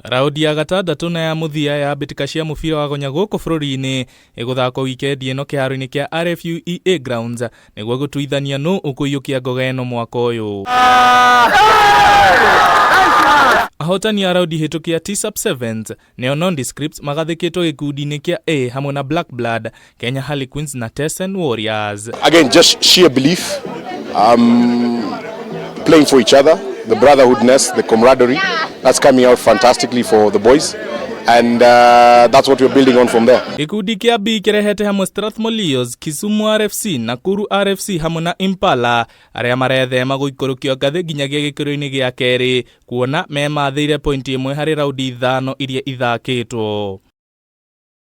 Raundi ya gatandatu na ya muthia ya mbitika cia mubira wa gonya guku bururi-ini iguthakwo wikendi ino kiharo-ini kia RFUEA grounds niguo gutuithania nu ukuyukia ngoga ino mwaka uyu. Ahotani ya raundi hitukia T-Sub-7 neo nondescripts magathikitwo gikundi-ini kia A hamwe na Black Blood, Kenya Harlequins na Tessen Warriors. Again, just sheer belief, playing for each other, the brotherhoodness, the camaraderie, that's coming out fantastically for the boys. And that's what we're building on from there. Gikundi kia B kirehete hamwe Strathmore Leos, Kisumu RFC, Nakuru RFC hamwe na Impala aria marethema guikurukio ngathi nginyagia gikiro-ini gia keri kuona memathire pointi imwe hari raundi 5 iria ithakitwo.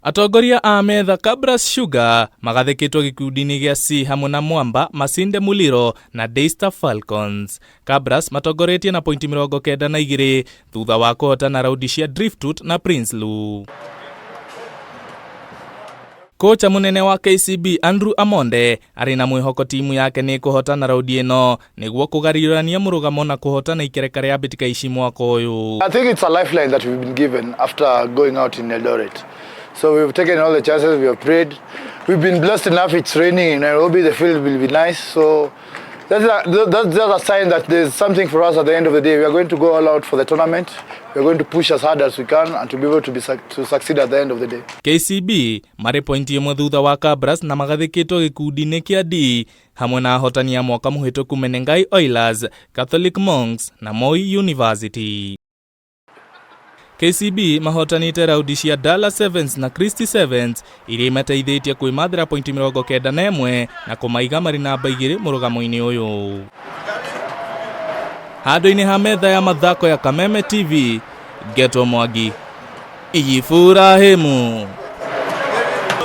Atongoria a metha Kabras Sugar magathikitwo gikundi-ini gia C hamwe na Mwamba, Masinde Muliro na Daystar Falcons. Kabras matongoretie na pointi 92 thutha wa kuhotana raundi cia Driftwood na Prince Lu. Kocha munene wa KCB Andrew Amonde ari na mwihoko timu yake ni kuhotana raundi ino niguo kugarirania murugamo na kuhotana IKEREKA ya MBITIKA ici mwaka uyu. I think it's a lifeline that we've been given after going out in Eldoret. So we've taken all the chances, we have prayed. We've been blessed enough, it's raining in Nairobi, the field will be nice. So that's a sign that there's something for us at the end of the day. We are going to go all out for the tournament. We are going to push as hard as we can and to be able to succeed at the end of the day. KCB mari pointi imwe thutha wa Kabras na magathikitwo gikundi-ini kia D hamwe na ahotani ya mwaka muhituku Menengai Oilers, Catholic Monks na Moi University. KCB mahotanite raundi cia Dallas Sevens na Christie Sevens iria imateithĩtie kwĩmathĩra pointi 91 na kũmaiga marĩ namba 2 murugamo-ini uyu. Handũ-inĩ ha metha ya mathako ya Kameme TV, Geto Mwangi, Ifurahimu.